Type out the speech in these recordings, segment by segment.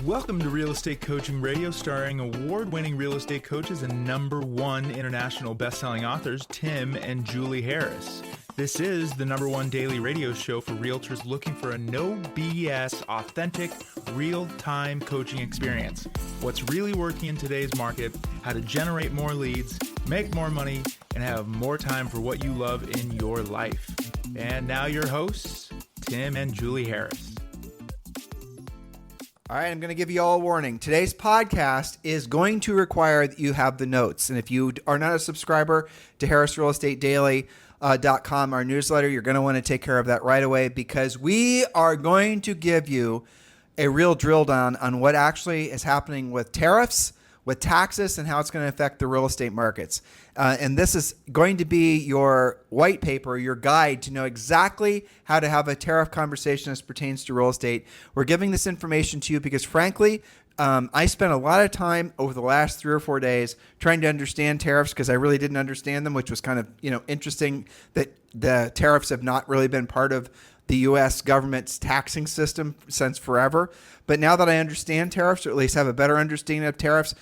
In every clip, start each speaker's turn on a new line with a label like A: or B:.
A: Welcome to Real Estate Coaching Radio, starring award-winning real estate coaches and #1 international best-selling authors, Tim and Julie Harris. This is the #1 daily radio show for realtors looking for a no BS, authentic, real-time coaching experience. What's really working in today's market, how to generate more leads, make more money, and have more time for what you love in your life. And now your hosts, Tim and Julie Harris.
B: All right, I'm going to give you all a warning. Today's podcast is going to require that you have the notes. And if you are not a subscriber to harrisrealestatedaily.com, our newsletter, you're going to want to take care of that right away, because we are going to give you a real drill down on what actually is happening with tariffs, with taxes, and how it's going to affect the real estate markets. And this is going to be your white paper, your guide to know exactly how to have a tariff conversation as pertains to real estate. We're giving this information to you because, frankly, I spent a lot of time over the last 3 or 4 days trying to understand tariffs, because I really didn't understand them, which was kind of interesting that the tariffs have not really been part of the U.S. government's taxing system since forever. But now that I understand tariffs, or at least have a better understanding of tariffs,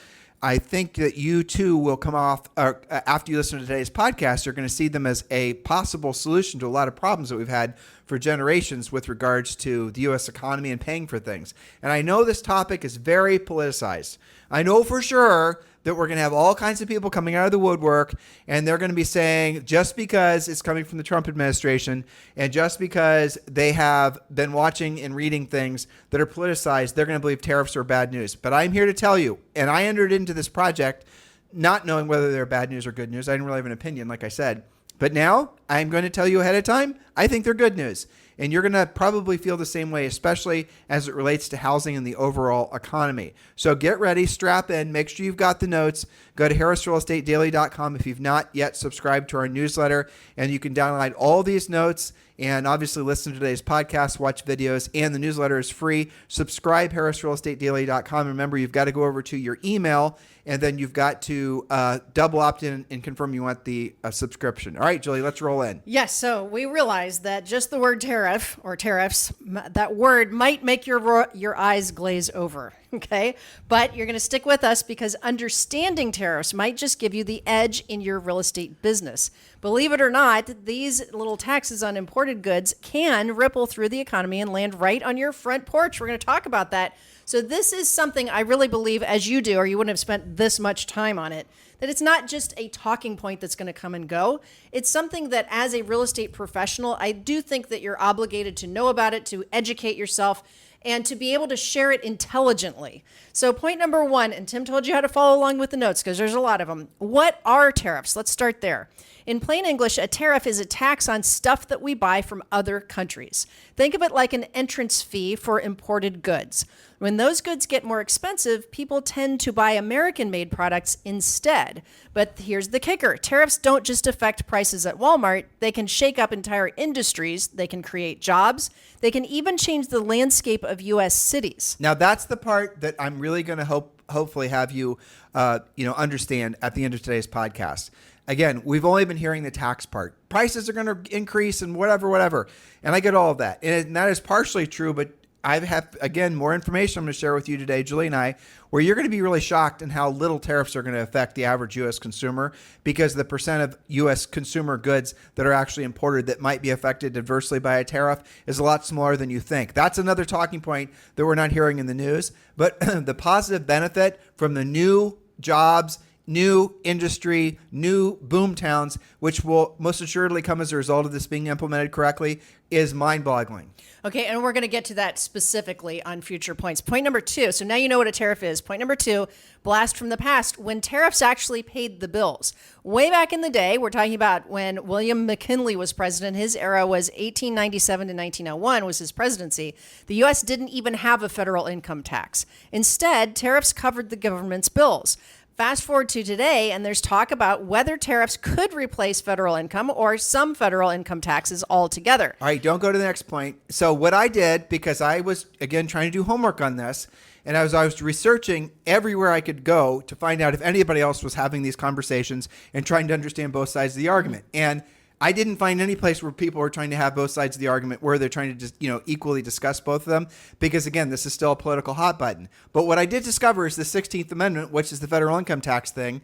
B: I think that you too will come off, after you listen to today's podcast, you're going to see them as a possible solution to a lot of problems that we've had for generations with regards to the U.S. economy and paying for things. And I know this topic is very politicized. I know for sure that we're going to have all kinds of people coming out of the woodwork, and they're going to be saying, just because it's coming from the Trump administration and just because they have been watching and reading things that are politicized, they're going to believe tariffs are bad news. But I'm here to tell you, and I entered into this project not knowing whether they're bad news or good news. I didn't really have an opinion, like I said. But now I'm going to tell you ahead of time, I think they're good news. And you're going to probably feel the same way, especially as it relates to housing and the overall economy. So get ready, strap in, make sure you've got the notes. Go to harrisrealestatedaily.com if you've not yet subscribed to our newsletter, and you can download all these notes and obviously listen to today's podcast, watch videos, and the newsletter is free. Subscribe, harrisrealestatedaily.com. Remember, you've got to go over to your email, and then you've got to double opt in and confirm you want the subscription. All right, Julie, let's roll in.
C: Yes, so we realize that just the word tariff or tariffs, that word might make your eyes glaze over, okay? But you're going to stick with us because understanding tariffs might just give you the edge in your real estate business. Believe it or not, these little taxes on imported goods can ripple through the economy and land right on your front porch. We're going to talk about that. So this is something I really believe, as you do, or you wouldn't have spent this much time on it, that it's not just a talking point that's going to come and go. It's something that as a real estate professional, I do think that you're obligated to know about it, to educate yourself, and to be able to share it intelligently. So point number 1, and Tim told you how to follow along with the notes because there's a lot of them. What are tariffs? Let's start there. In plain English, a tariff is a tax on stuff that we buy from other countries. Think of it like an entrance fee for imported goods. When those goods get more expensive, people tend to buy American-made products instead. But here's the kicker. Tariffs don't just affect prices at Walmart. They can shake up entire industries. They can create jobs. They can even change the landscape of U.S. cities.
B: Now, that's the part that I'm really going to hopefully have you, understand at the end of today's podcast. Again, we've only been hearing the tax part. Prices are going to increase and whatever. And I get all of that. And that is partially true, but I have, again, more information I'm going to share with you today, Julie and I, where you're going to be really shocked in how little tariffs are going to affect the average U.S. consumer, because the percent of U.S. consumer goods that are actually imported that might be affected adversely by a tariff is a lot smaller than you think. That's another talking point that we're not hearing in the news. But the positive benefit from the new jobs, new industry, new boom towns, which will most assuredly come as a result of this being implemented correctly, is mind-boggling.
C: Okay, and we're going to get to that specifically on future points. Point number 2, so now you know what a tariff is. Point number 2, blast from the past, when tariffs actually paid the bills. Way back in the day, we're talking about when William McKinley was president. His era was 1897 to 1901 was his presidency. The U.S. didn't even have a federal income tax. Instead, tariffs covered the government's bills. Fast forward to today, and there's talk about whether tariffs could replace federal income or some federal income taxes altogether.
B: All right, don't go to the next point. So what I did, because I was, again, trying to do homework on this, and I was researching everywhere I could go to find out if anybody else was having these conversations and trying to understand both sides of the argument. And I didn't find any place where people were trying to have both sides of the argument where they're trying to just, equally discuss both of them. Because again, this is still a political hot button. But what I did discover is the 16th Amendment, which is the federal income tax thing,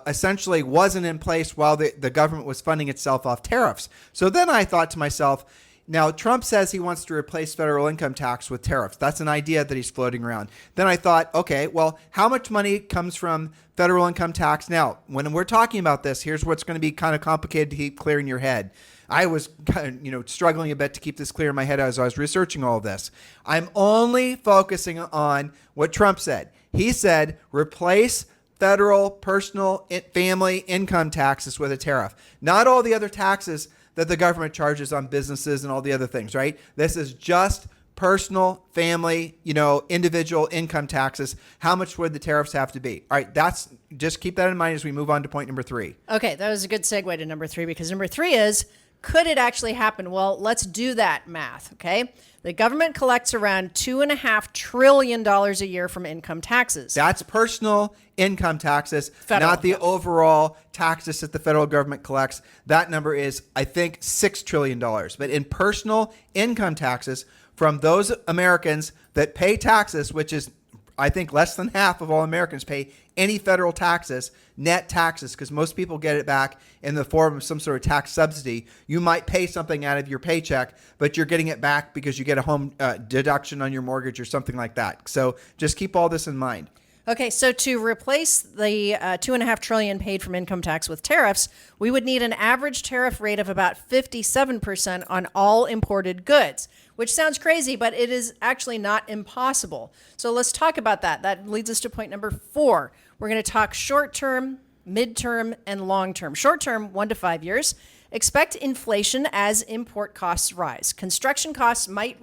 B: essentially wasn't in place while the government was funding itself off tariffs. So then I thought to myself, now, Trump says he wants to replace federal income tax with tariffs. That's an idea that he's floating around. Then I thought, okay, well, how much money comes from federal income tax? Now, when we're talking about this, here's what's going to be kind of complicated to keep clear in your head. I was struggling a bit to keep this clear in my head as I was researching all of this. I'm only focusing on what Trump said. He said, replace federal, personal, family income taxes with a tariff. Not all the other taxes that the government charges on businesses and all the other things, right? This is just personal, family, individual income taxes. How much would the tariffs have to be? All right, just keep that in mind as we move on to point number 3.
C: Okay, that was a good segue to number 3, because number 3 is, could it actually happen? Well, let's do that math, okay? The government collects around $2.5 trillion a year from income taxes.
B: That's personal income taxes,
C: Federal,
B: not the overall taxes that the federal government collects. That number is, I think, $6 trillion. But in personal income taxes from those Americans that pay taxes, which is, I think, less than half of all Americans pay any federal taxes, net taxes, because most people get it back in the form of some sort of tax subsidy. You might pay something out of your paycheck, but you're getting it back because you get a home deduction on your mortgage or something like that. So just keep all this in mind.
C: Okay, so to replace the $2.5 trillion paid from income tax with tariffs, we would need an average tariff rate of about 57% on all imported goods, which sounds crazy, but it is actually not impossible. So let's talk about that. That leads us to point number 4. We're going to talk short-term, mid-term, and long-term. Short-term, 1 to 5 years. Expect inflation as import costs rise. Construction costs might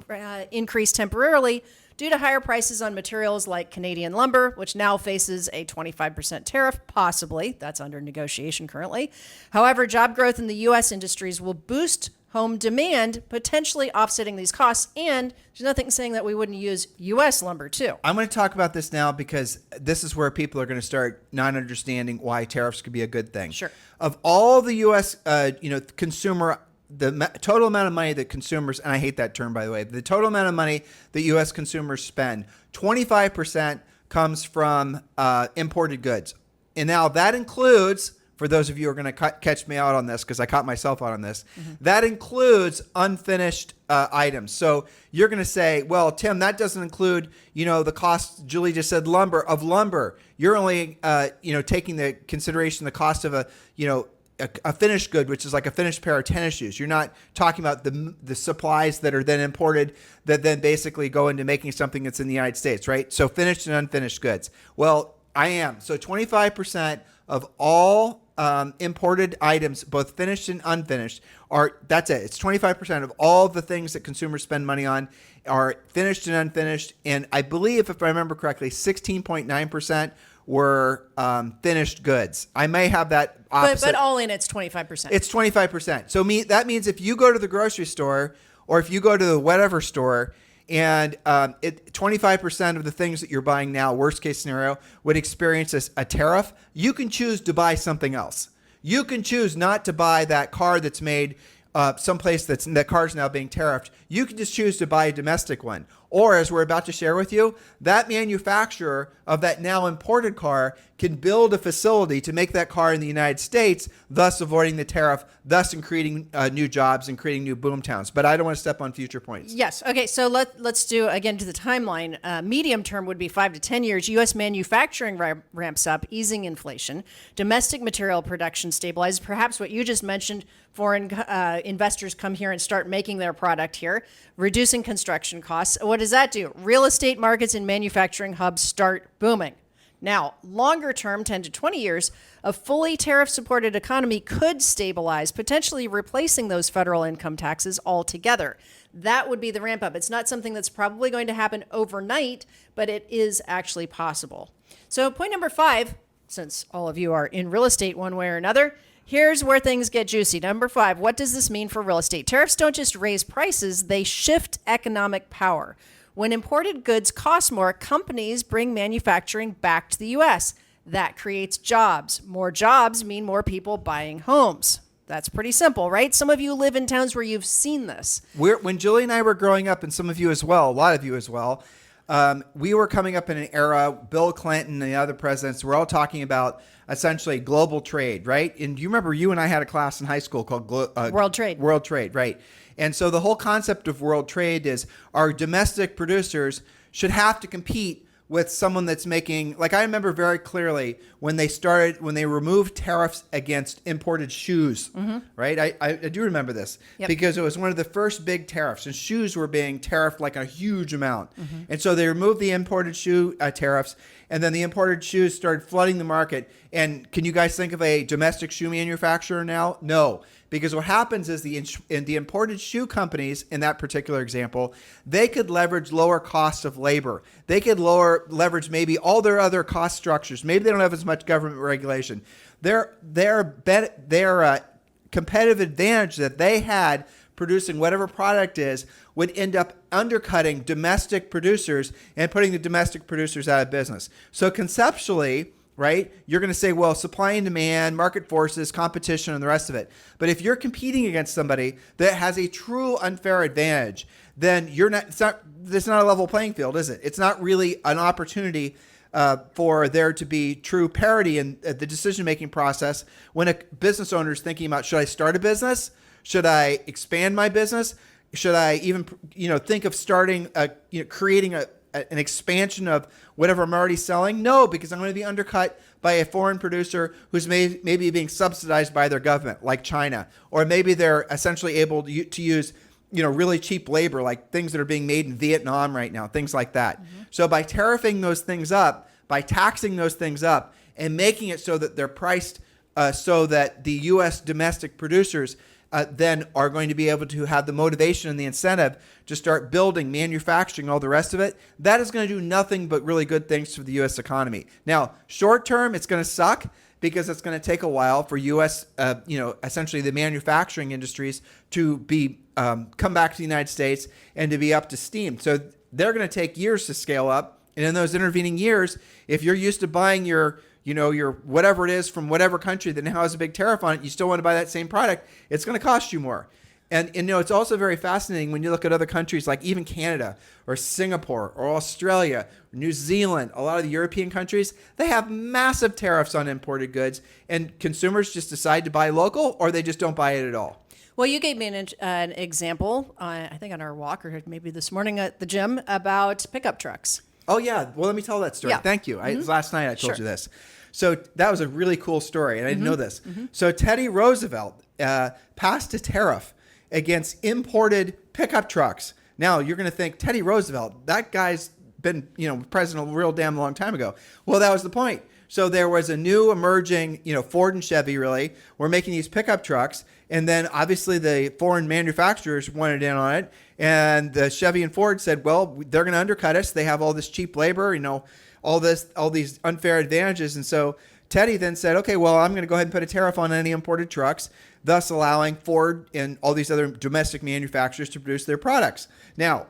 C: increase temporarily due to higher prices on materials like Canadian lumber, which now faces a 25% tariff, possibly. That's under negotiation currently. However, job growth in the U.S. industries will boost home demand, potentially offsetting these costs. And there's nothing saying that we wouldn't use U.S. lumber too.
B: I'm going to talk about this now because this is where people are going to start not understanding why tariffs could be a good thing.
C: Sure.
B: Of all the U.S. Consumer, the total amount of money that consumers, and I hate that term, by the way, the total amount of money that U.S. consumers spend, 25% comes from imported goods. And now that includes, for those of you who are going to catch me out on this, because I caught myself out on this, that includes unfinished items. So you're going to say, well, Tim, that doesn't include, the cost, Julie just said, lumber. You're only, taking the consideration the cost of a finished good, which is like a finished pair of tennis shoes. You're not talking about the supplies that are then imported that then basically go into making something that's in the United States, right? So finished and unfinished goods. Well, I am. So 25% of all imported items, both finished and unfinished, that's it. It's 25% of all the things that consumers spend money on are finished and unfinished. And I believe, if I remember correctly, 16.9% were finished goods. I may have that opposite.
C: But all in, it's 25%.
B: It's 25%. So that means if you go to the grocery store or if you go to the whatever store and 25% of the things that you're buying now, worst case scenario, would experience a tariff, you can choose to buy something else. You can choose not to buy that car that's made someplace that car's now being tariffed. You can just choose to buy a domestic one. Or, as we're about to share with you, that manufacturer of that now imported car can build a facility to make that car in the United States, thus avoiding the tariff, thus creating new jobs and creating new boom towns. But I don't want to step on future points.
C: Yes. Okay. So let's do, again, to the timeline. Medium term would be 5 to 10 years. U.S. manufacturing ramps up, easing inflation. Domestic material production stabilizes. Perhaps what you just mentioned, foreign investors come here and start making their product here, reducing construction costs. What does that do? Real estate markets and manufacturing hubs start booming. Now, longer term, 10 to 20 years, a fully tariff-supported economy could stabilize, potentially replacing those federal income taxes altogether. That would be the ramp up. It's not something that's probably going to happen overnight, but it is actually possible. So point number 5, since all of you are in real estate one way or another, here's where things get juicy. Number 5, what does this mean for real estate? Tariffs don't just raise prices, they shift economic power. When imported goods cost more, companies bring manufacturing back to the U.S. That creates jobs. More jobs mean more people buying homes. That's pretty simple, right? Some of you live in towns where you've seen this.
B: When Julie and I were growing up, and some of you as well, a lot of you as well, we were coming up in an era, Bill Clinton and the other presidents were all talking about essentially global trade, right? And do you remember you and I had a class in high school called
C: World Trade.
B: World Trade, right. And so the whole concept of world trade is our domestic producers should have to compete with someone that's making, like I remember very clearly when they removed tariffs against imported shoes, right? I do remember this because it was one of the first big tariffs, and shoes were being tariffed like a huge amount. And so they removed the imported shoe tariffs, and then the imported shoes started flooding the market. And can you guys think of a domestic shoe manufacturer now? No. Because what happens is the imported shoe companies, in that particular example, they could leverage lower costs of labor. They could leverage maybe all their other cost structures. Maybe they don't have as much government regulation. Their competitive advantage that they had producing whatever product is would end up undercutting domestic producers and putting the domestic producers out of business. So conceptually, right, you're going to say, well, supply and demand, market forces, competition, and the rest of it. But if you're competing against somebody that has a true unfair advantage, then it's not a level playing field, is it? It's not really an opportunity for there to be true parity in the decision-making process when a business owner is thinking about, should I start a business? Should I expand my business? Should I even, think of starting, creating an expansion of whatever I'm already selling? No, because I'm going to be undercut by a foreign producer who's maybe being subsidized by their government, like China, or maybe they're essentially able to use really cheap labor, like things that are being made in Vietnam right now, things like that. So by tariffing those things up, by taxing those things up, and making it so that they're priced so that the U.S. domestic producers then are going to be able to have the motivation and the incentive to start building, manufacturing, all the rest of it, that is going to do nothing but really good things for the U.S. economy. Now, short term, it's going to suck because it's going to take a while for U.S., essentially the manufacturing industries to be come back to the United States and to be up to steam. So they're going to take years to scale up. And in those intervening years, if you're used to buying your whatever it is from whatever country that now has a big tariff on it, you still want to buy that same product, it's going to cost you more. And it's also very fascinating when you look at other countries like even Canada or Singapore or Australia, or New Zealand, a lot of the European countries, they have massive tariffs on imported goods, and consumers just decide to buy local or they just don't buy it at all.
C: Well, you gave me an example, I think on our walk or maybe this morning at the gym, about pickup trucks.
B: Oh, yeah. Well, let me tell that story.
C: Yeah.
B: Thank you. Last night I told you this. So that was a really cool story, and I didn't know this. So Teddy Roosevelt passed a tariff against imported pickup trucks. Now, you're going to think, Teddy Roosevelt, that guy's been president a real damn long time ago. Well, that was the point. So there was a new emerging, Ford and Chevy really were making these pickup trucks. And then obviously the foreign manufacturers wanted in on it. And the Chevy and Ford said, well, they're going to undercut us. They have all this cheap labor, all these unfair advantages. And so Teddy then said, okay, well, I'm going to go ahead and put a tariff on any imported trucks, thus allowing Ford and all these other domestic manufacturers to produce their products. Now,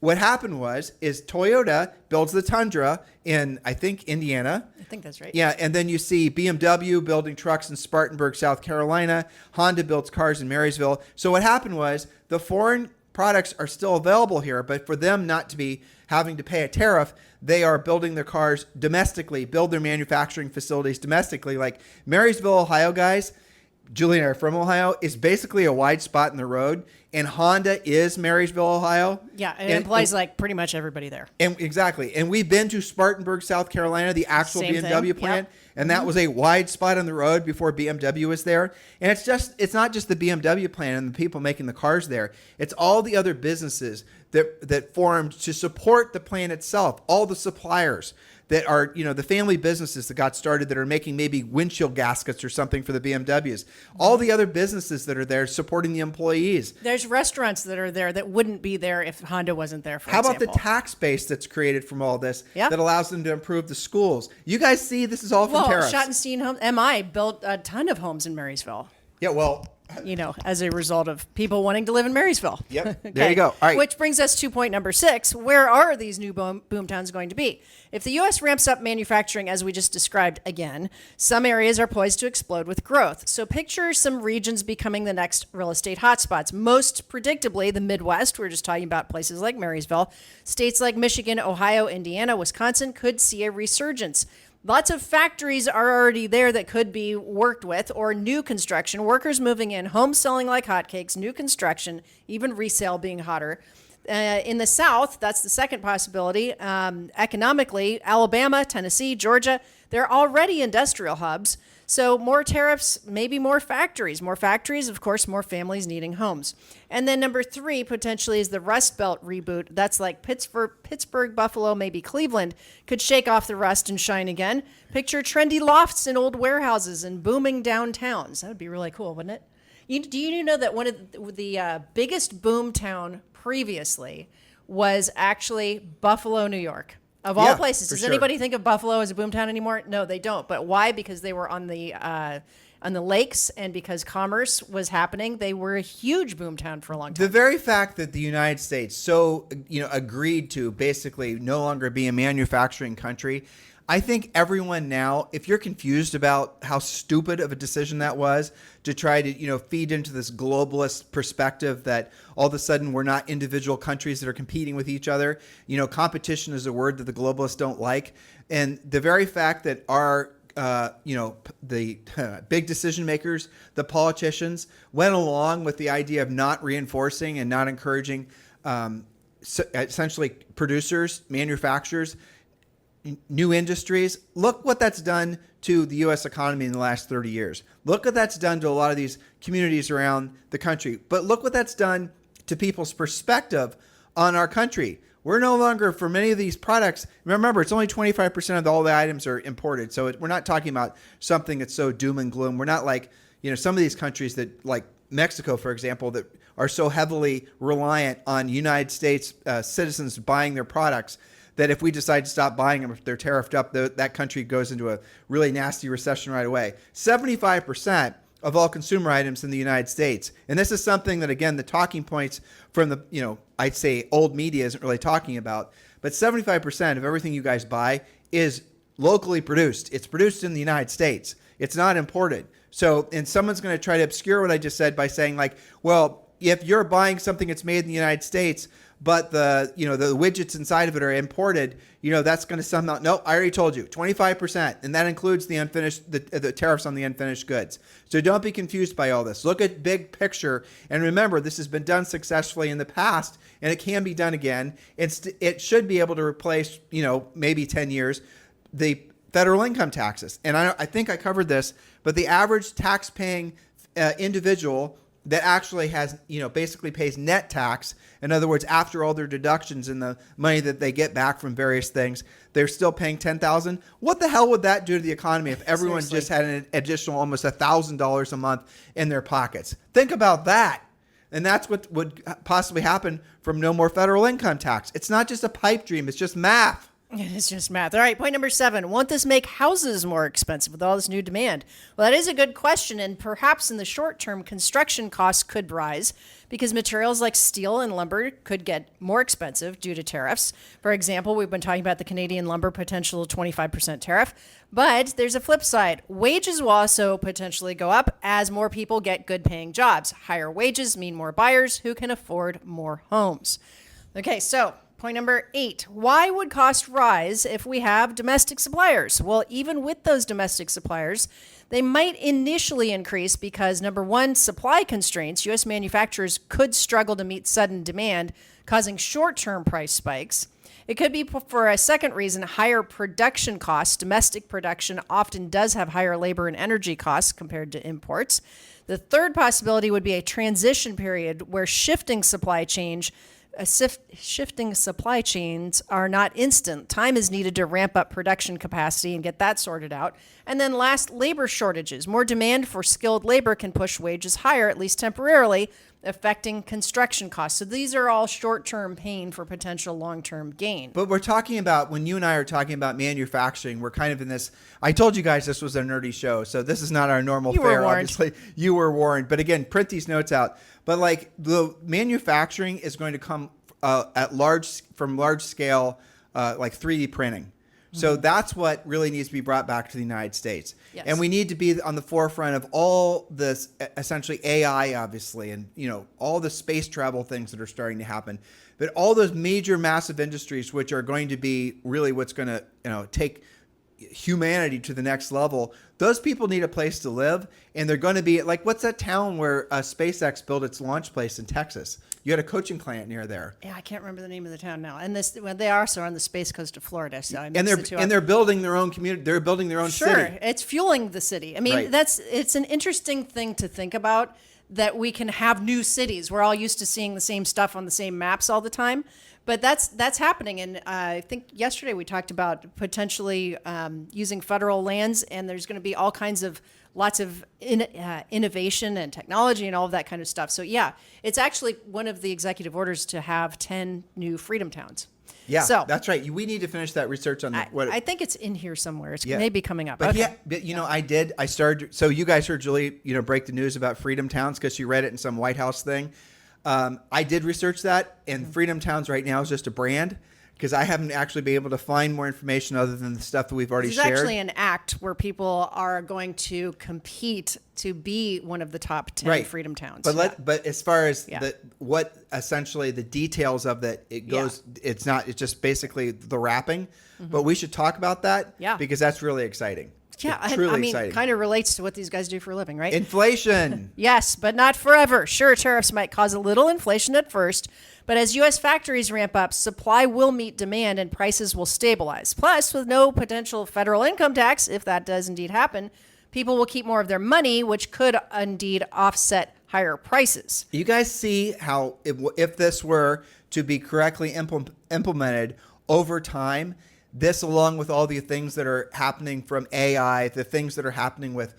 B: what happened is Toyota builds the Tundra in, I think, Indiana.
C: I think that's right.
B: Yeah, and then you see BMW building trucks in Spartanburg, South Carolina. Honda builds cars in Marysville. So what happened was the foreign products are still available here, but for them not to be having to pay a tariff, they are building their cars domestically, build their manufacturing facilities domestically. Like Marysville, Ohio, guys, Julie and I are from Ohio, is basically a wide spot in the road, and Honda is Marysville, Ohio.
C: Yeah, it implies like pretty much everybody there.
B: And exactly. And we've been to Spartanburg, South Carolina, the actual
C: Same
B: BMW
C: thing.
B: plant,
C: Yep.
B: and that was a wide spot on the road before BMW was there. And it's not just the BMW plant and the people making the cars there. It's all the other businesses that formed to support the plant itself, all the suppliers that are, the family businesses that got started that are making maybe windshield gaskets or something for the BMWs. All the other businesses that are there supporting the employees.
C: There's restaurants that are there that wouldn't be there if Honda wasn't there, for
B: How
C: example.
B: about the tax base that's created from all this
C: Yep.
B: that allows them to improve the schools? You guys see this is all from tariffs.
C: Schottenstein Homes, MI built a ton of homes in Marysville.
B: Yeah, well,
C: as a result of people wanting to live in Marysville.
B: Yep. There you go. All right.
C: Which brings us to point number 6. Where are these new boom towns going to be? If the U.S. ramps up manufacturing, as we just described again, some areas are poised to explode with growth. So picture some regions becoming the next real estate hotspots. Most predictably, the Midwest. We're just talking about places like Marysville. States like Michigan, Ohio, Indiana, Wisconsin could see a resurgence. Lots of factories are already there that could be worked with, or new construction, workers moving in, homes selling like hotcakes, new construction, even resale being hotter. In the South, that's the second possibility. Economically, Alabama, Tennessee, Georgia, they're already industrial hubs. So more tariffs, maybe more factories. More factories, of course, more families needing homes. And then number 3 potentially is the Rust Belt reboot. That's like Pittsburgh, Buffalo, maybe Cleveland could shake off the rust and shine again. Picture trendy lofts in old warehouses and booming downtowns. That would be really cool, wouldn't it? Do you know that one of the biggest boom town previously was actually Buffalo, New York? Of all places, does anybody think of Buffalo as a boomtown anymore? No, they don't. But why? Because they were on the lakes, and because commerce was happening, they were a huge boomtown for a long time.
B: The very fact that the United States agreed to basically no longer be a manufacturing country, I think everyone now, if you're confused about how stupid of a decision that was to try to, feed into this globalist perspective that all of a sudden we're not individual countries that are competing with each other. Competition is a word that the globalists don't like. And the very fact that our, the big decision makers, the politicians, went along with the idea of not reinforcing and not encouraging essentially producers, manufacturers, new industries. Look what that's done to the U.S. economy in the last 30 years. Look what that's done to a lot of these communities around the country. But look what that's done to people's perspective on our country. We're no longer, for many of these products, remember, it's only 25% of all the items are imported. So we're not talking about something that's so doom and gloom. We're not like, some of these countries that, like Mexico, for example, that are so heavily reliant on United States citizens buying their products that if we decide to stop buying them, if they're tariffed up, that country goes into a really nasty recession right away. 75% of all consumer items in the United States. And this is something that, again, the talking points from the, I'd say old media isn't really talking about, but 75% of everything you guys buy is locally produced. It's produced in the United States. It's not imported. So, and someone's going to try to obscure what I just said by saying like, well, if you're buying something that's made in the United States, but the widgets inside of it are imported, that's going to somehow, no, I already told you, 25%. And that includes the unfinished, the tariffs on the unfinished goods. So don't be confused by all this. Look at big picture. And remember, this has been done successfully in the past, and it can be done again. It should be able to replace, maybe 10 years, the federal income taxes. And I think I covered this, but the average tax-paying individual that actually has, basically pays net tax. In other words, after all their deductions and the money that they get back from various things, they're still paying $10,000. What the hell would that do to the economy if everyone just had an additional almost $1,000 a month in their pockets? Think about that. And that's what would possibly happen from no more federal income tax. It's not just a pipe dream. It's just math.
C: It's just math. All right, point number 7. Won't this make houses more expensive with all this new demand? Well, that is a good question, and perhaps in the short term, construction costs could rise because materials like steel and lumber could get more expensive due to tariffs. For example, we've been talking about the Canadian lumber potential 25% tariff, but there's a flip side. Wages will also potentially go up as more people get good paying jobs. Higher wages mean more buyers who can afford more homes. Okay, so point number 8, why would cost rise if we have domestic suppliers? Well, even with those domestic suppliers, they might initially increase because, number 1, supply constraints. U.S. manufacturers could struggle to meet sudden demand, causing short-term price spikes. It could be for a second reason, higher production costs. Domestic production often does have higher labor and energy costs compared to imports. The third possibility would be a transition period where shifting supply chains are not instant. Time is needed to ramp up production capacity and get that sorted out. And then last, labor shortages. More demand for skilled labor can push wages higher, at least temporarily, affecting construction costs. So these are all short-term pain for potential long-term gain.
B: But we're talking about, when you and I are talking about manufacturing, we're kind of in this, I told you guys this was a nerdy show, so this is not our normal
C: You were
B: fare,
C: warned.
B: obviously. You were warned. But again, print these notes out. But like the manufacturing is going to come from large scale, like 3D printing. So that's what really needs to be brought back to the United States.
C: Yes.
B: And we need to be on the forefront of all this, essentially AI, obviously, and all the space travel things that are starting to happen. But all those major, massive industries, which are going to be really what's going to take humanity to the next level, those people need a place to live. And they're going to be like, what's that town where SpaceX built its launch place in Texas? You had a coaching plant near there.
C: Yeah, I can't remember the name of the town now. And they are also on the space coast of Florida. So I
B: they're building their own community. They're building their own city.
C: Sure, it's fueling the city. I mean,
B: Right.
C: it's an interesting thing to think about, that we can have new cities. We're all used to seeing the same stuff on the same maps all the time, but that's happening. And I think yesterday we talked about potentially using federal lands, and there's going to be all kinds of lots of innovation and technology and all of that kind of stuff. So yeah, it's actually one of the executive orders to have 10 new freedom towns.
B: Yeah,
C: so
B: that's right. We need to finish that research on
C: I think it's in here somewhere. It's
B: Yeah.
C: maybe coming up.
B: But
C: Okay.
B: yeah, but, I started. So you guys heard Julie, break the news about Freedom Towns because she read it in some White House thing. I did research that, and Freedom Towns right now is just a brand, because I haven't actually been able to find more information other than the stuff that we've already
C: There's
B: shared.
C: actually an act where people are going to compete to be one of the top 10 freedom towns.
B: But but as far as
C: Yeah.
B: what essentially the details of that, it goes. It's just basically the wrapping. But we should talk about that.
C: Yeah.
B: Because that's really exciting.
C: Yeah,
B: It's
C: I
B: truly
C: mean,
B: exciting.
C: kind of relates to what these guys do for a living, right?
B: Inflation.
C: Yes, but not forever. Sure, tariffs might cause a little inflation at first, but as U.S. factories ramp up, supply will meet demand and prices will stabilize. Plus, with no potential federal income tax, if that does indeed happen, people will keep more of their money, which could indeed offset higher prices.
B: You guys see how if this were to be correctly implemented over time, this, along with all the things that are happening from AI, the things that are happening with,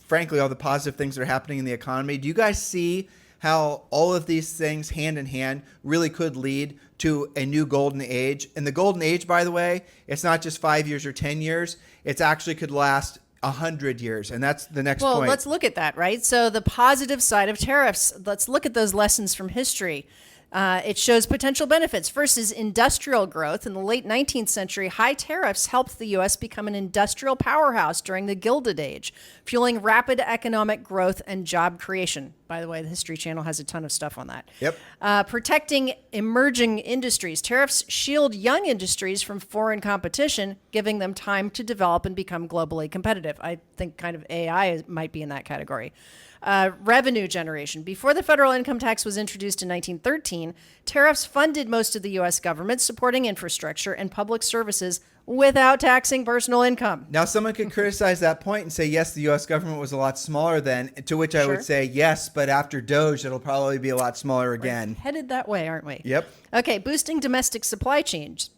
B: frankly, all the positive things that are happening in the economy. Do you guys see how all of these things hand in hand really could lead to a new golden age? And the golden age, by the way, it's not just 5 years or 10 years. It's actually could last 100 years. And that's the next point.
C: Well, let's look at that, right? So the positive side of tariffs, let's look at those lessons from history. It shows potential benefits. First is industrial growth. In the late 19th century, high tariffs helped the U.S. become an industrial powerhouse during the Gilded Age, fueling rapid economic growth and job creation. By the way, the History Channel has a ton of stuff on that.
B: Yep.
C: Protecting emerging industries. Tariffs shield young industries from foreign competition, giving them time to develop and become globally competitive. I think kind of AI might be in that category. Revenue generation. Before the federal income tax was introduced in 1913, tariffs funded most of the U.S. government, supporting infrastructure and public services without taxing personal income.
B: Now, someone could criticize that point and say, yes, the U.S. government was a lot smaller then, to which I would say, yes, but after Doge, it'll probably be a lot smaller again.
C: We're headed that way, aren't we?
B: Yep.
C: Okay, boosting domestic supply chains.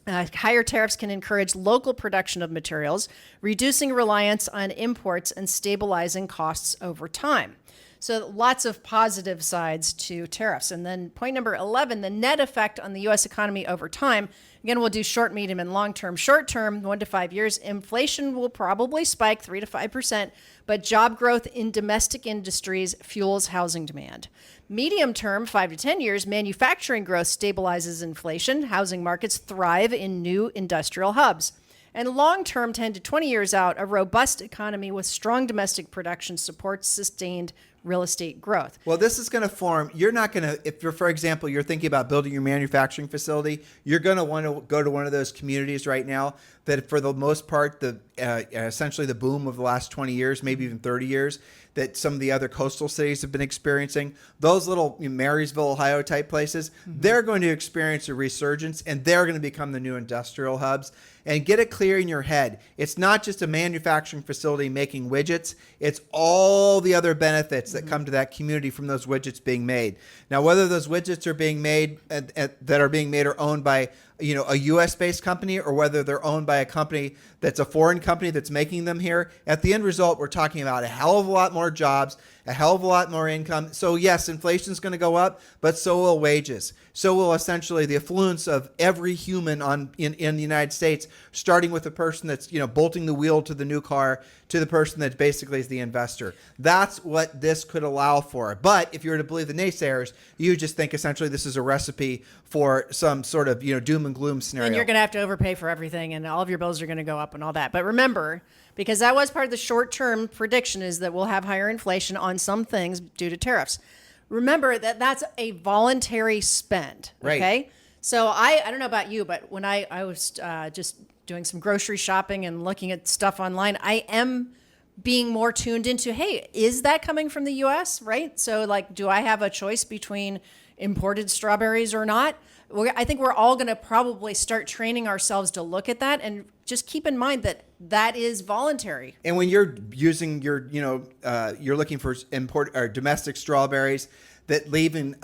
C: Higher tariffs can encourage local production of materials, reducing reliance on imports and stabilizing costs over time. So lots of positive sides to tariffs. And then point number 11, the net effect on the U.S. economy over time. Again, we'll do short, medium, and long term. Short term, 1 to 5 years, inflation will probably spike 3 to 5%, but job growth in domestic industries fuels housing demand. Medium term, 5 to 10 years, manufacturing growth stabilizes inflation. Housing markets thrive in new industrial hubs. And long term, 10 to 20 years out, a robust economy with strong domestic production supports sustained real estate growth.
B: Well, this is going to form, you're not going to, if you're, for example, you're thinking about building your manufacturing facility, you're going to want to go to one of those communities right now that for the most part, essentially the boom of the last 20 years, maybe even 30 years, that some of the other coastal cities have been experiencing. Those little Marysville, Ohio type places, they're going to experience a resurgence, and they're going to become the new industrial hubs. And get it clear in your head. It's not just a manufacturing facility making widgets. It's all the other benefits benefits that come to that community from those widgets being made. Now, whether those widgets are being made that are being made or owned by a U.S. based company, or whether they're owned by a company that's a foreign company that's making them here, at the end result, we're talking about a hell of a lot more jobs, a hell of a lot more income. So yes, inflation is going to go up, but so will wages. So will essentially the affluence of every human in the United States, starting with the person that's bolting the wheel to the new car to the person that basically is the investor. That's what this could allow for. But if you were to believe the naysayers, you just think essentially this is a recipe for some sort of doom and gloom scenario.
C: And you're going to have to overpay for everything, and all of your bills are going to go up and all that. But remember, because that was part of the short-term prediction, is that we'll have higher inflation on some things due to tariffs. Remember that that's a voluntary spend.
B: Right.
C: Okay. So I don't know about you, but when I was just doing some grocery shopping and looking at stuff online, I am being more tuned into, hey, is that coming from the U.S., right? So like, do I have a choice between imported strawberries or not? I think we're all going to probably start training ourselves to look at that, and just keep in mind that that is voluntary.
B: And when you're using you're looking for import or domestic strawberries that leaving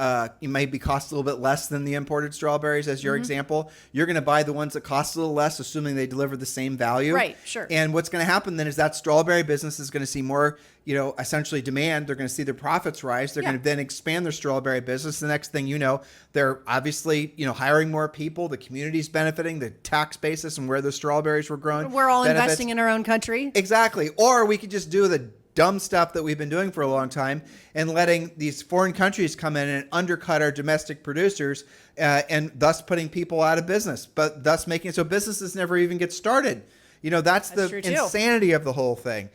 B: maybe cost a little bit less than the imported strawberries, as your example, you're going to buy the ones that cost a little less, assuming they deliver the same value.
C: Right, sure.
B: And what's going to happen then is that strawberry business is going to see more, essentially demand. They're going to see their profits rise. They're going to then expand their strawberry business. The next thing you know, they're obviously, hiring more people. The community's benefiting, the tax basis and where the strawberries were grown.
C: We're all
B: benefits.
C: investing in our own country.
B: Exactly. Or we could just do the dumb stuff that we've been doing for a long time and letting these foreign countries come in and undercut our domestic producers and thus putting people out of business, but thus making it so businesses never even get started. That's the insanity of the whole thing.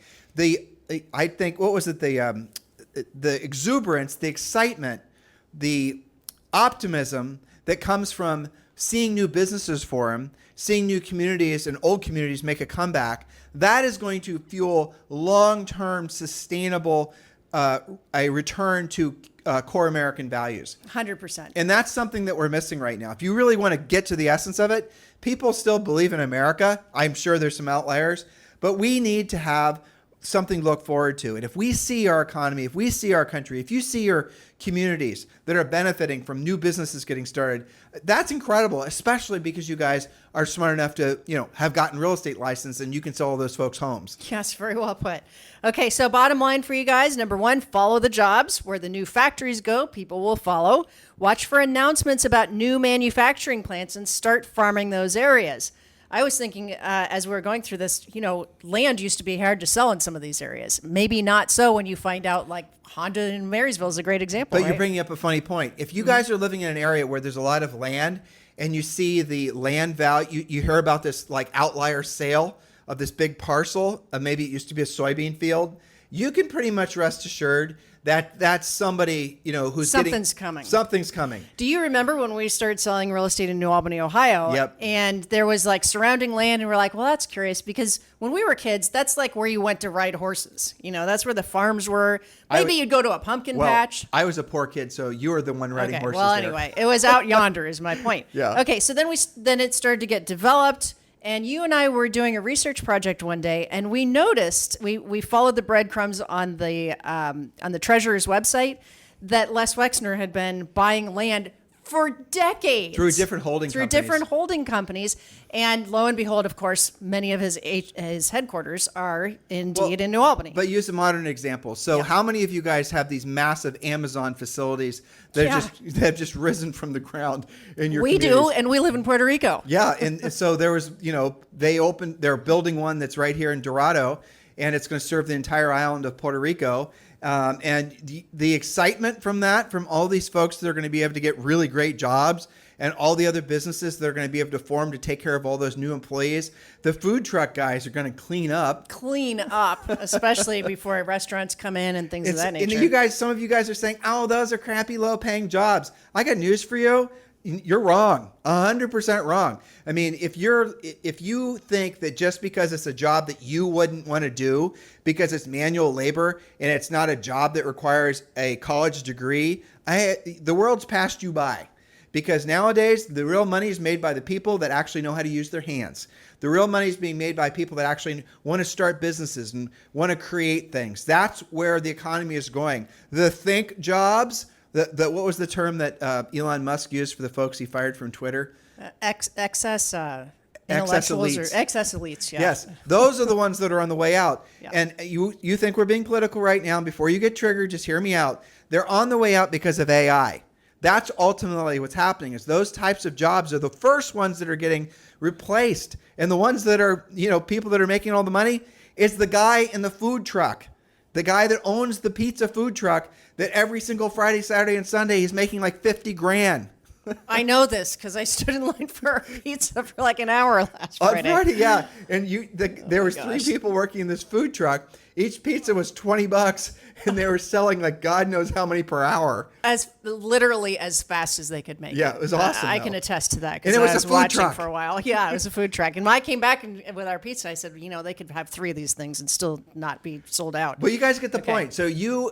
B: I think, what was it? The exuberance, the excitement, the optimism that comes from seeing new businesses form, seeing new communities and old communities make a comeback, that is going to fuel long-term sustainable a return to core American values.
C: 100%.
B: And that's something that we're missing right now. If you really want to get to the essence of it, people still believe in America. I'm sure there's some outliers, but we need to have something to look forward to. And if we see our economy, if we see our country, if you see your communities that are benefiting from new businesses getting started, that's incredible, especially because you guys are smart enough to, have gotten real estate license and you can sell all those folks homes.
C: Yes, very well put. Okay, so bottom line for you guys, number one, follow the jobs. Where the new factories go, people will follow. Watch for announcements about new manufacturing plants and start farming those areas. I was thinking as we were going through this, land used to be hard to sell in some of these areas. Maybe not so when you find out, like Honda in Marysville is a great example.
B: But you're bringing up a funny point. If you guys are living in an area where there's a lot of land and you see the land value, you hear about this like outlier sale of this big parcel, maybe it used to be a soybean field, you can pretty much rest assured that that's somebody, who's
C: something's coming.
B: Something's coming.
C: Do you remember when we started selling real estate in New Albany, Ohio?
B: Yep.
C: And there was like surrounding land, and we're like, well, that's curious, because when we were kids, that's like where you went to ride horses. That's where the farms were. Maybe you'd go to a pumpkin patch.
B: I was a poor kid, so you were the one riding horses.
C: Well,
B: there.
C: anyway, it was out yonder is my point.
B: Yeah.
C: Okay, so then it started to get developed. And you and I were doing a research project one day, and we noticed we followed the breadcrumbs on the treasurer's website that Les Wexner had been buying land for decades
B: through different holding companies.
C: And lo and behold, of course, many of his headquarters are indeed in New Albany.
B: But use a modern example. So how many of you guys have these massive Amazon facilities that have just risen from the ground in your communities?
C: We do, and we live in Puerto Rico.
B: Yeah, and so there was, they're building one that's right here in Dorado, and it's going to serve the entire island of Puerto Rico. And the excitement from all these folks that are going to be able to get really great jobs, and all the other businesses that are going to be able to form to take care of all those new employees. The food truck guys are going to clean up,
C: especially before restaurants come in and things of that nature.
B: And some of you guys are saying, oh, those are crappy, low-paying jobs. I got news for you. You're wrong, 100% wrong. I mean, if you think that just because it's a job that you wouldn't want to do because it's manual labor and it's not a job that requires a college degree, the world's passed you by. Because nowadays, the real money is made by the people that actually know how to use their hands. The real money is being made by people that actually want to start businesses and want to create things. That's where the economy is going. The think jobs, what was the term that Elon Musk used for the folks he fired from Twitter?
C: Excess intellectuals
B: elites.
C: or excess elites. Yeah.
B: Yes, those are the ones that are on the way out.
C: Yeah.
B: And you think we're being political right now. Before you get triggered, just hear me out. They're on the way out because of AI. That's ultimately what's happening, is those types of jobs are the first ones that are getting replaced. And the ones that are, people that are making all the money is the guy in the food truck, the guy that owns the pizza food truck that every single Friday, Saturday, and Sunday he's making like 50 grand.
C: I know this because I stood in line for a pizza for like an hour last Friday.
B: Yeah. And there was 3 people working in this food truck. Each pizza was $20, and they were selling like God knows how many per hour.
C: Literally as fast as they could make it.
B: Yeah, it was awesome.
C: I can attest to that
B: And
C: because
B: it was
C: I
B: a
C: was
B: food
C: watching
B: truck.
C: for a while. Yeah, it was a food truck. And when I came back with our pizza, I said, they could have 3 of these things and still not be sold out.
B: But you guys get the point. So you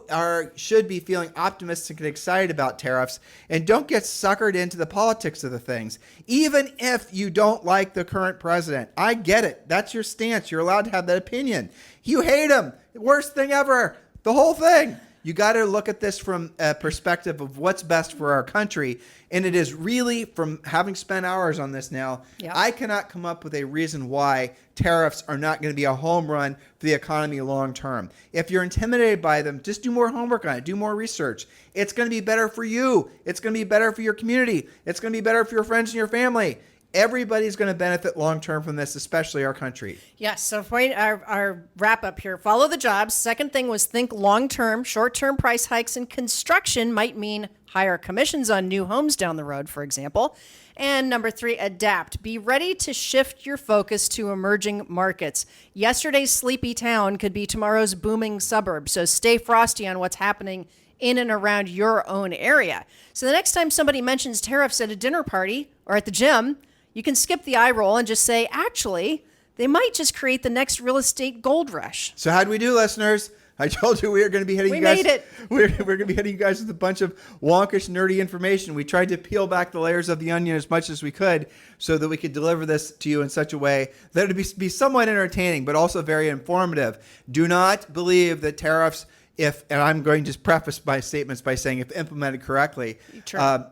B: should be feeling optimistic and excited about tariffs, and don't get suckered into the politics of the things. Even if you don't like the current president, I get it. That's your stance. You're allowed to have that opinion. You hate him. Worst thing ever. The whole thing. You got to look at this from a perspective of what's best for our country. And it is really, from having spent hours on this now, I cannot come up with a reason why tariffs are not going to be a home run for the economy long term. If you're intimidated by them, just do more homework on it. Do more research. It's going to be better for you. It's going to be better for your community. It's going to be better for your friends and your family. Everybody's going to benefit long term from this, especially our country.
C: Yes. So for our wrap up here, follow the jobs. Second thing was think long term. Short term price hikes in construction might mean higher commissions on new homes down the road, for example. And number 3, adapt. Be ready to shift your focus to emerging markets. Yesterday's sleepy town could be tomorrow's booming suburb. So stay frosty on what's happening in and around your own area. So the next time somebody mentions tariffs at a dinner party or at the gym, you can skip the eye roll and just say, actually, they might just create the next real estate gold rush.
B: So how'd we do, listeners? I told you we were going to be hitting you guys.
C: We made it.
B: We're going to be hitting you guys with a bunch of wonkish, nerdy information. We tried to peel back the layers of the onion as much as we could so that we could deliver this to you in such a way that it would be somewhat entertaining, but also very informative. Do not believe that tariffs, and I'm going to preface my statements by saying if implemented correctly,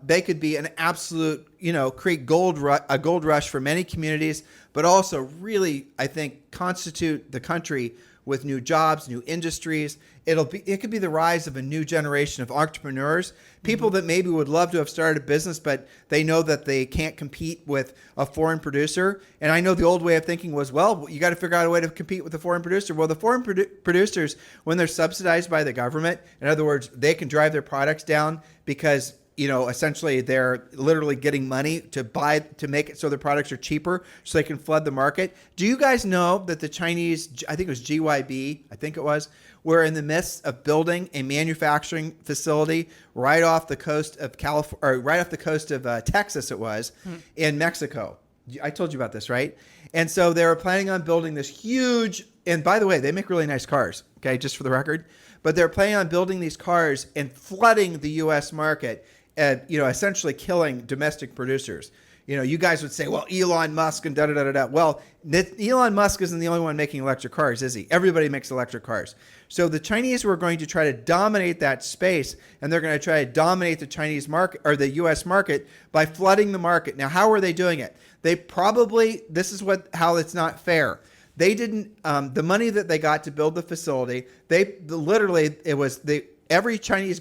B: they could be an absolute, create a gold rush for many communities, but also really, I think, constitute the country with new jobs, new industries. It could be the rise of a new generation of entrepreneurs, people that maybe would love to have started a business, but they know that they can't compete with a foreign producer. And I know the old way of thinking was, well, you got to figure out a way to compete with a foreign producer. Well, the foreign producers, when they're subsidized by the government, in other words, they can drive their products down because essentially they're literally getting money to make it so their products are cheaper so they can flood the market. Do you guys know that the Chinese, I think it was GYB, were in the midst of building a manufacturing facility right off the coast of California, or right off the coast of Texas in Mexico. I told you about this, right? And so they were planning on building this huge, and by the way, they make really nice cars, okay, just for the record. But they're planning on building these cars and flooding the U.S. market, and essentially killing domestic producers. You guys would say, well, Elon Musk and da-da-da-da-da. Well, Elon Musk isn't the only one making electric cars, is he? Everybody makes electric cars. So the Chinese were going to try to dominate that space, and they're going to try to dominate the Chinese market, or the U.S. market, by flooding the market. Now, how are they doing it? This is how it's not fair. They didn't, the money that they got to build the facility, every Chinese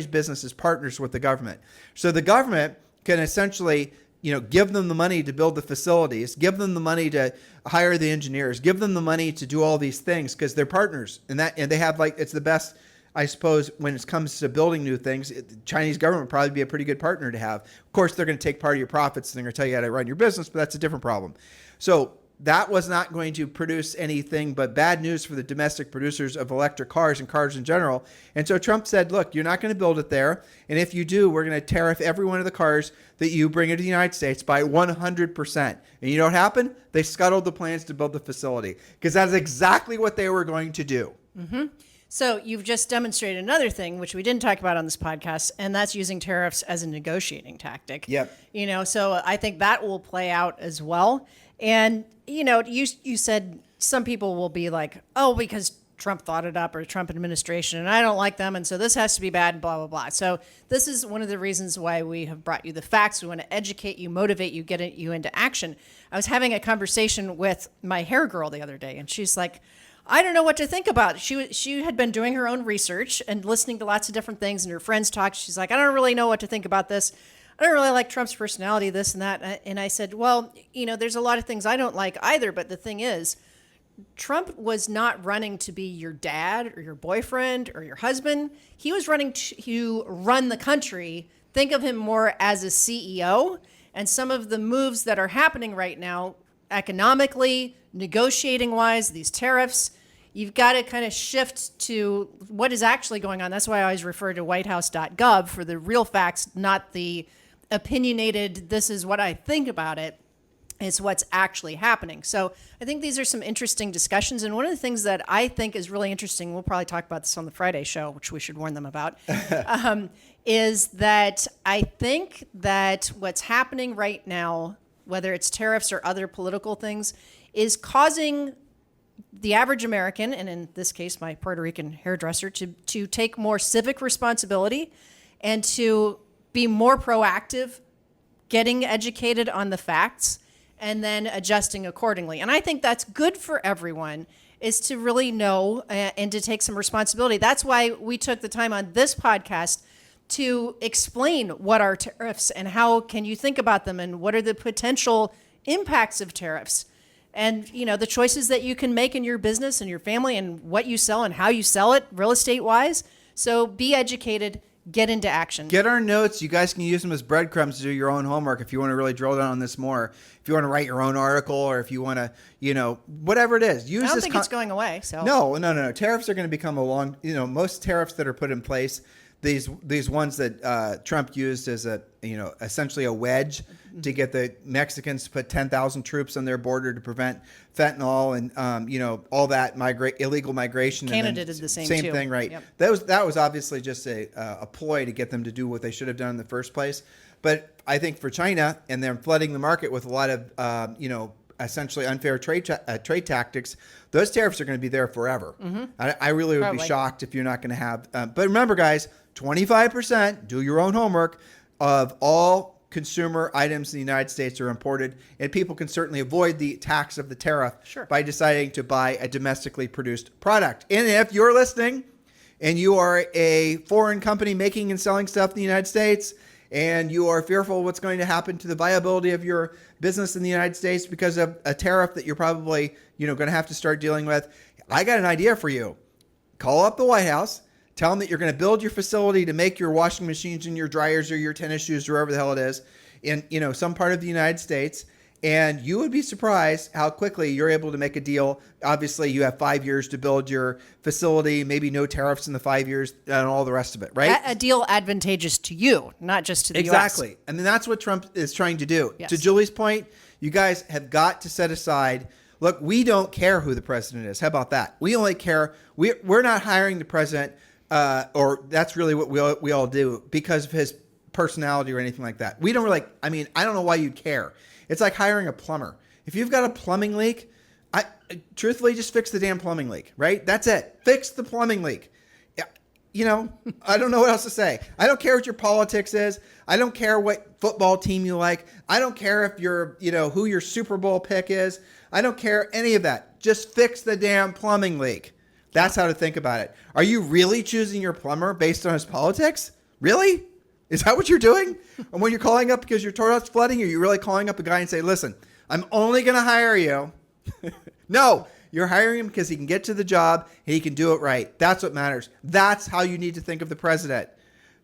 B: business is partners with the government. So the government can essentially, give them the money to build the facilities, give them the money to hire the engineers, give them the money to do all these things because they're partners. And they have it's the best, I suppose, when it comes to building new things. The Chinese government would probably be a pretty good partner to have. Of course, they're going to take part of your profits and they're going to tell you how to run your business, but that's a different problem. So that was not going to produce anything but bad news for the domestic producers of electric cars and cars in general. And so Trump said, look, you're not going to build it there. And if you do, we're going to tariff every one of the cars that you bring into the United States by 100%. And you know what happened? They scuttled the plans to build the facility because that's exactly what they were going to do.
C: Mm-hmm. So you've just demonstrated another thing, which we didn't talk about on this podcast, and that's using tariffs as a negotiating tactic.
B: Yep.
C: So I think that will play out as well. And, you said some people will be like, oh, because Trump thought it up or Trump administration, and I don't like them, and so this has to be bad, and blah, blah, blah. So this is one of the reasons why we have brought you the facts. We want to educate you, motivate you, get you into action. I was having a conversation with my hair girl the other day, and she's like, I don't know what to think about. She had been doing her own research and listening to lots of different things, and her friends talk. She's like, I don't really know what to think about this. I don't really like Trump's personality, this and that. And I said, well, there's a lot of things I don't like either. But the thing is, Trump was not running to be your dad or your boyfriend or your husband. He was running to run the country. Think of him more as a CEO. And some of the moves that are happening right now, economically, negotiating wise, these tariffs, you've got to kind of shift to what is actually going on. That's why I always refer to whitehouse.gov for the real facts, not the opinionated, this is what I think about it. It's what's actually happening. So I think these are some interesting discussions. And one of the things that I think is really interesting, we'll probably talk about this on the Friday show, which we should warn them about, is that I think that what's happening right now, whether it's tariffs or other political things, is causing the average American, and in this case, my Puerto Rican hairdresser, to take more civic responsibility and to be more proactive, getting educated on the facts, and then adjusting accordingly. And I think that's good for everyone, is to really know and to take some responsibility. That's why we took the time on this podcast to explain what are tariffs and how can you think about them and what are the potential impacts of tariffs. And, the choices that you can make in your business and your family and what you sell and how you sell it real estate wise. So be educated, get into action.
B: Get our notes. You guys can use them as breadcrumbs to do your own homework if you want to really drill down on this more. If you want to write your own article or if you want to, whatever it is. Use
C: I don't
B: this
C: think it's going away. So
B: No. Tariffs are going to become most tariffs that are put in place, these ones that Trump used as essentially a wedge to get the Mexicans to put 10,000 troops on their border to prevent fentanyl and all that illegal migration.
C: Canada did the same
B: thing, right? Yep. That was obviously just a ploy to get them to do what they should have done in the first place. But I think for China and them flooding the market with a lot of essentially unfair trade tactics, those tariffs are going to be there forever. Mm-hmm. I really would be shocked if you're not going to have. But remember, guys, 25%, do your own homework, of all consumer items in the United States are imported, and people can certainly avoid the tax of the tariff by deciding to buy a domestically produced product. And if you're listening and you are a foreign company making and selling stuff in the United States, and you are fearful of what's going to happen to the viability of your business in the United States because of a tariff that you're probably going to have to start dealing with, I got an idea for you. Call up the White House. Tell them that you're going to build your facility to make your washing machines and your dryers or your tennis shoes, or wherever the hell it is, in some part of the United States. And you would be surprised how quickly you're able to make a deal. Obviously, you have 5 years to build your facility, maybe no tariffs in the 5 years, and all the rest of it, right?
C: A deal advantageous to you, not just to the U.S.
B: Exactly. And then that's what Trump is trying to do.
C: Yes.
B: To Julie's point, you guys have got to set aside, look, we don't care who the president is. How about that? We only care, we're not hiring the president, or that's really what we all do, because of his personality or anything like that. We don't really, I don't know why you'd care. It's like hiring a plumber. If you've got a plumbing leak, truthfully, just fix the damn plumbing leak, right? That's it. Fix the plumbing leak. I don't know what else to say. I don't care what your politics is. I don't care what football team you like. I don't care if you're, who your Super Bowl pick is. I don't care any of that. Just fix the damn plumbing leak. That's how to think about it. Are you really choosing your plumber based on his politics? Really? Is that what you're doing? And when you're calling up because your toilet's flooding, are you really calling up a guy and say, listen, I'm only going to hire you? No, you're hiring him because he can get to the job and he can do it right. That's what matters. That's how you need to think of the president.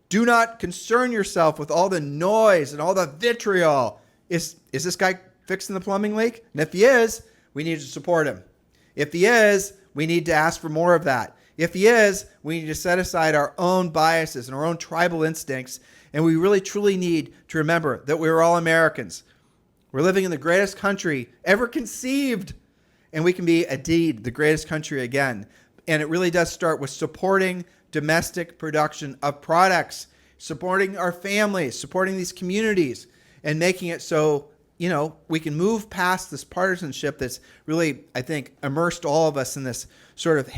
B: Do not concern yourself with all the noise and all the vitriol. Is this guy fixing the plumbing leak? And if he is, we need to support him. If he is, we need to ask for more of that. If he is, we need to set aside our own biases and our own tribal instincts. And we really, truly need to remember that we're all Americans. We're living in the greatest country ever conceived. And we can be, indeed, the greatest country again. And it really does start with supporting domestic production of products, supporting our families, supporting these communities, and making it so, we can move past this partisanship that's really, I think, immersed all of us in this sort of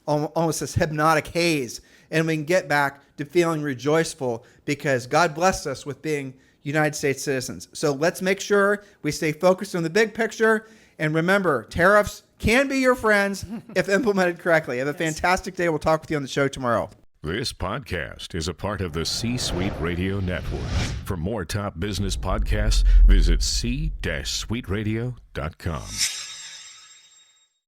B: almost this hypnotic haze. And we can get back to feeling rejoiceful because God blessed us with being United States citizens. So let's make sure we stay focused on the big picture. And remember, tariffs can be your friends if implemented correctly. Have a fantastic day. We'll talk with you on the show tomorrow.
D: This podcast is a part of the C-Suite Radio Network. For more top business podcasts, visit c-suiteradio.com.